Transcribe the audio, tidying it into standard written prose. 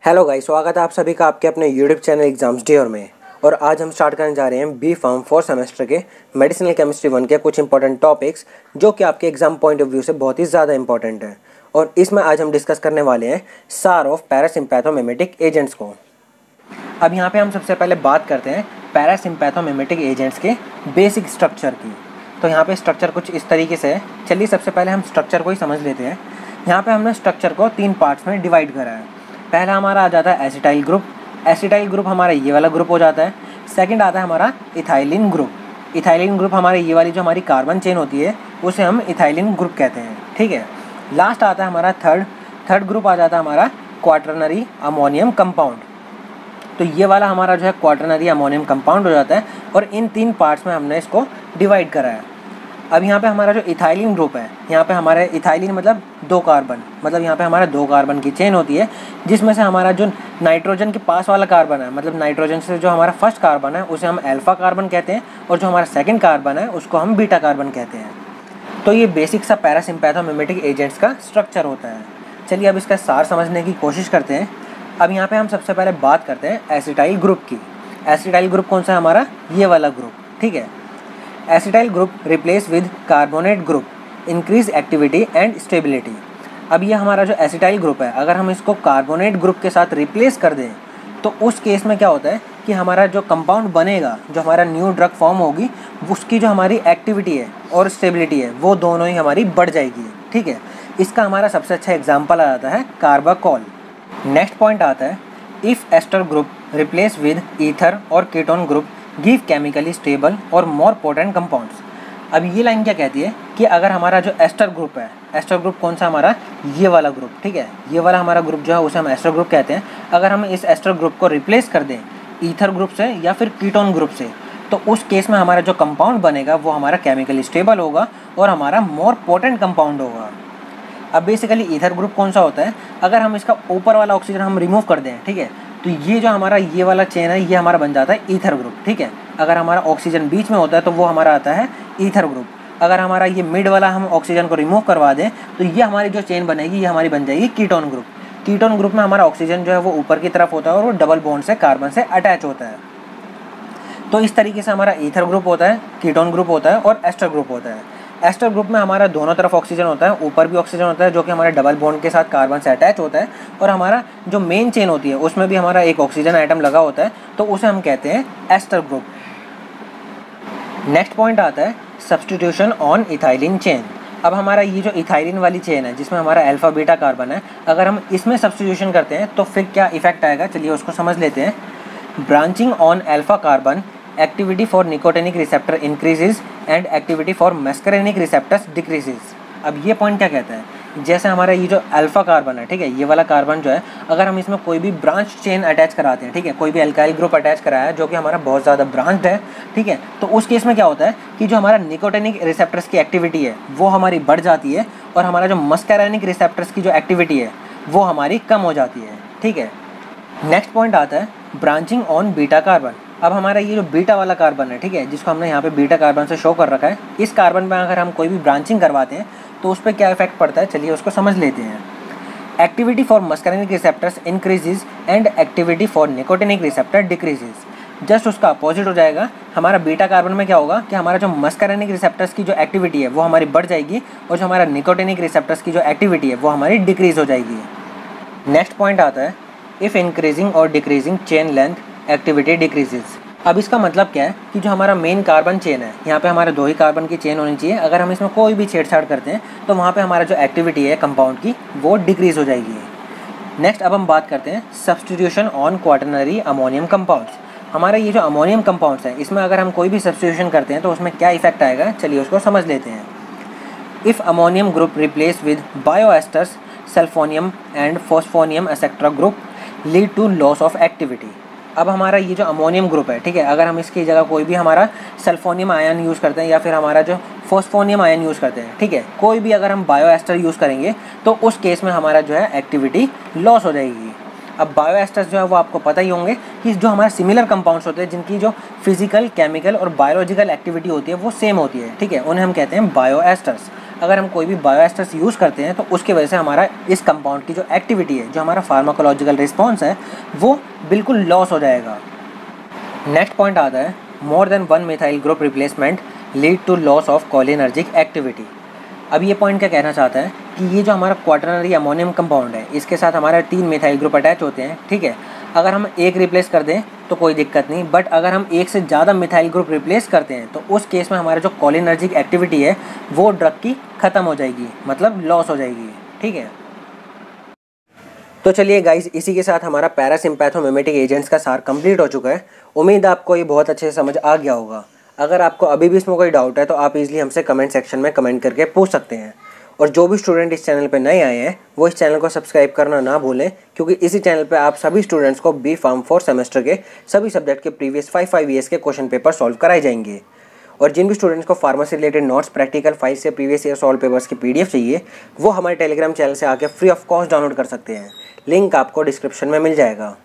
Hello guys, स्वागत है आप सभी का आपके अपने यूट्यूब चैनल एग्जाम्स डे में। और आज हम स्टार्ट करने जा रहे हैं बी फार्म 4 सेमेस्टर के मेडिसिनल केमिस्ट्री 1 के कुछ इंपॉर्टेंट टॉपिक्स जो कि आपके एग्जाम पॉइंट ऑफ व्यू से बहुत ही ज़्यादा इंपॉर्टेंट है। और इसमें आज हम डिस्कस करने वाले हैं सार ऑफ पैरासिम्पैथोमिमेटिक एजेंट्स को। अब यहाँ पे हम सबसे पहले बात करते हैं पैरासिम्पैथोमिमेटिक एजेंट्स के बेसिक स्ट्रक्चर की। तो यहाँ पे स्ट्रक्चर कुछ इस तरीके से है। चलिए सबसे पहले हम स्ट्रक्चर को ही समझ लेते हैं। यहाँ पे हमने स्ट्रक्चर को 3 पार्ट्स में डिवाइड करा है। पहला हमारा आ जाता है एसिटाइल ग्रुप। एसिटाइल ग्रुप हमारा ये वाला ग्रुप हो जाता है। सेकंड आता है हमारा इथाइलिन ग्रुप। इथाइलिन ग्रुप हमारे ये वाली जो हमारी कार्बन चेन होती है उसे हम इथाइलिन ग्रुप कहते हैं, ठीक है। लास्ट आता है हमारा थर्ड ग्रुप आ जाता है हमारा क्वाटरनरी अमोनियम कंपाउंड। तो ये वाला हमारा जो है क्वाटरनरी अमोनियम कंपाउंड हो जाता है और इन 3 पार्ट्स में हमने इसको डिवाइड करा है। अब यहाँ पे हमारा जो इथाइलिन ग्रुप है, यहाँ पे हमारे इथाइलिन मतलब 2 कार्बन, मतलब यहाँ पे हमारा 2 कार्बन की चेन होती है जिसमें से हमारा जो नाइट्रोजन के पास वाला कार्बन है, मतलब नाइट्रोजन से जो हमारा फर्स्ट कार्बन है उसे हम अल्फा कार्बन कहते हैं और जो हमारा सेकंड कार्बन है उसको हम बीटा कार्बन कहते हैं। तो ये बेसिक सा पैरासिम्पैथोमिमेटिक एजेंट्स का स्ट्रक्चर होता है। चलिए अब इसका सार समझने की कोशिश करते हैं। अब यहाँ पे हम सबसे पहले बात करते हैं एसिटाइल ग्रुप की। एसिटाइल ग्रुप कौन सा है हमारा? ये वाला ग्रुप, ठीक है। Acetyl group replace with carbonate group, increase activity and stability. अब ये हमारा जो एसिटाइल ग्रुप है, अगर हम इसको कार्बोनेट ग्रुप के साथ रिप्लेस कर दें तो उस केस में क्या होता है कि हमारा जो कंपाउंड बनेगा, जो हमारा न्यू ड्रग फॉर्म होगी, उसकी जो हमारी एक्टिविटी है और स्टेबिलिटी है वो दोनों ही हमारी बढ़ जाएगी, ठीक है। इसका हमारा सबसे अच्छा एग्जाम्पल आ जाता है कार्बाकोल। नेक्स्ट पॉइंट आता है if ester group replace with ether और ketone group give chemically stable और मोर पोटेंट कंपाउंड्स। अब ये लाइन क्या कहती है कि अगर हमारा जो एस्टर ग्रुप है, एस्टर ग्रुप कौन सा हमारा? ये वाला ग्रुप, ठीक है। ये वाला हमारा ग्रुप जो है उसे हम एस्टर ग्रुप कहते हैं। अगर हम इस एस्टर ग्रुप को रिप्लेस कर दें ईथर ग्रुप से या फिर कीटोन ग्रुप से तो उस केस में हमारा जो कंपाउंड बनेगा वो हमारा केमिकली स्टेबल होगा और हमारा मोर पोटेंट कंपाउंड होगा। अब बेसिकली ईथर ग्रुप कौन सा होता है? अगर हम इसका ऊपर वाला ऑक्सीजन हम रिमूव कर दें, ठीक है, तो ये जो हमारा ये वाला चेन है ये हमारा बन जाता है ईथर ग्रुप, ठीक है। अगर हमारा ऑक्सीजन बीच में होता है तो वो हमारा आता है ईथर ग्रुप। अगर हमारा ये मिड वाला हम ऑक्सीजन को रिमूव करवा दें तो ये हमारी जो चेन बनेगी ये हमारी बन जाएगी कीटोन ग्रुप। कीटोन ग्रुप में हमारा ऑक्सीजन जो है वो ऊपर की तरफ होता है और वो डबल बॉन्ड से कार्बन से अटैच होता है। तो इस तरीके से हमारा ईथर ग्रुप होता है, कीटोन ग्रुप होता है और एस्टर ग्रुप होता है। एस्टर ग्रुप में हमारा दोनों तरफ ऑक्सीजन होता है, ऊपर भी ऑक्सीजन होता है जो कि हमारे डबल बॉन्ड के साथ कार्बन से अटैच होता है और हमारा जो मेन चेन होती है उसमें भी हमारा एक ऑक्सीजन आइटम लगा होता है, तो उसे हम कहते हैं एस्टर ग्रुप। नेक्स्ट पॉइंट आता है सब्स्टिट्यूशन ऑन इथाइलिन चेन। अब हमारा ये जो इथाइलिन वाली चेन है जिसमें हमारा अल्फा बीटा कार्बन है, अगर हम इसमें सब्स्टिट्यूशन करते हैं तो फिर क्या इफेक्ट आएगा, चलिए उसको समझ लेते हैं। Branching on alpha carbon, activity for nicotinic receptor increases and activity for muscarinic receptors decreases. अब ये पॉइंट क्या कहता है, जैसे हमारा ये जो अल्फा कार्बन है, ठीक है, ये वाला कार्बन जो है अगर हम इसमें कोई भी ब्रांच चेन अटैच कराते हैं, ठीक है, कोई भी अल्काइल ग्रुप अटैच कराया है जो कि हमारा बहुत ज़्यादा ब्रांच्ड है, ठीक है, तो उस केस में क्या होता है कि जो हमारा निकोटिनिक रिसेप्टर्स की एक्टिविटी है वो हमारी बढ़ जाती है और हमारा जो मस्करेनिक रिसेप्टर्स की जो एक्टिविटी है वो हमारी कम हो जाती है, ठीक है। नेक्स्ट पॉइंट आता है ब्रांचिंग ऑन बीटा कार्बन। अब हमारा ये जो बीटा वाला कार्बन है, ठीक है, जिसको हमने यहाँ पे बीटा कार्बन से शो कर रखा है, इस कार्बन में अगर हम कोई भी ब्रांचिंग करवाते हैं तो उस पर क्या इफेक्ट पड़ता है, चलिए उसको समझ लेते हैं। Activity for muscarinic receptors increases and activity for nicotinic receptor decreases. Just उसका अपोजिट हो जाएगा। हमारा बीटा कार्बन में क्या होगा कि हमारा जो मस्करेनिक रिसेप्टर्स की जो एक्टिविटी है वो हमारी बढ़ जाएगी और जो हमारा निकोटिनिक रिसेप्टर्स की जो एक्टिविटी है वो हमारी डिक्रीज हो जाएगी। नेक्स्ट पॉइंट आता है इफ़ इंक्रीजिंग और decreasing chain length activity decreases. अब इसका मतलब क्या है कि जो हमारा मेन कार्बन चेन है, यहाँ पे हमारे 2 ही कार्बन की चेन होनी चाहिए। अगर हम इसमें कोई भी छेड़छाड़ करते हैं तो वहाँ पे हमारा जो एक्टिविटी है कंपाउंड की वो डिक्रीज हो जाएगी। नेक्स्ट अब हम बात करते हैं substitution on quaternary ammonium compounds. हमारा ये जो अमोनियम कंपाउंड्स है इसमें अगर हम कोई भी सब्स्टिट्यूशन करते हैं तो उसमें क्या इफेक्ट आएगा, चलिए उसको समझ लेते हैं। If ammonium group replace with bioisosteres sulfonium and phosphonium etcetera group lead to loss of activity. अब हमारा ये जो अमोनियम ग्रुप है, ठीक है, अगर हम इसकी जगह कोई भी हमारा सल्फोनियम आयन यूज़ करते हैं या फिर हमारा जो फॉस्फोनियम आयन यूज़ करते हैं, ठीक है, कोई भी अगर हम बायोएस्टर यूज़ करेंगे तो उस केस में हमारा जो है एक्टिविटी लॉस हो जाएगी। अब बायोएस्टर्स जो है वो आपको पता ही होंगे कि जो हमारे सिमिलर कंपाउंड्स होते हैं जिनकी जो फिजिकल, केमिकल और बायोलॉजिकल एक्टिविटी होती है वो सेम होती है, ठीक है, उन्हें हम कहते हैं बायोएस्टर्स। अगर हम कोई भी बायोएस्टर्स यूज़ करते हैं तो उसकी वजह से हमारा इस कंपाउंड की जो एक्टिविटी है, जो हमारा फार्माकोलॉजिकल रिस्पॉन्स है, वो बिल्कुल लॉस हो जाएगा। नेक्स्ट पॉइंट आता है more then 1 methyl group replacement lead to loss of cholinergic activity. अब ये पॉइंट क्या कहना चाहता है कि ये जो हमारा क्वाटरनरी अमोनियम कंपाउंड है, इसके साथ हमारा 3 मिथाइल ग्रुप अटैच होते हैं, ठीक है। अगर हम एक रिप्लेस कर दें तो कोई दिक्कत नहीं, बट अगर हम एक से ज़्यादा मिथाइल ग्रुप रिप्लेस करते हैं तो उस केस में हमारा जो कोलिनर्जिक एक्टिविटी है वो ड्रग की ख़त्म हो जाएगी, मतलब लॉस हो जाएगी, ठीक है। तो चलिए गाइस, इसी के साथ हमारा पैरासिम्पैथोमिमेटिक एजेंट्स का सार कंप्लीट हो चुका है। उम्मीद आपको ये बहुत अच्छे से समझ आ गया होगा। अगर आपको अभी भी इसमें कोई डाउट है तो आप इजीली हमसे कमेंट सेक्शन में कमेंट करके पूछ सकते हैं। और जो भी स्टूडेंट इस चैनल पे नए आए हैं वो इस चैनल को सब्सक्राइब करना ना भूलें, क्योंकि इसी चैनल पे आप सभी स्टूडेंट्स को बी फार्म 4 सेमेस्टर के सभी सब्जेक्ट के प्रीवियस 5 ईयर्स के क्वेश्चन पेपर सॉल्व कराए जाएंगे। और जिन भी स्टूडेंट्स को pharmacy related notes, practical file से प्रीवियस ईयर सॉल्व पेपर्स की PDF चाहिए, वो हमारे टेलीग्राम चैनल से आके फ्री ऑफ कॉस्ट डाउनलोड कर सकते हैं। लिंक आपको डिस्क्रिप्शन में मिल जाएगा।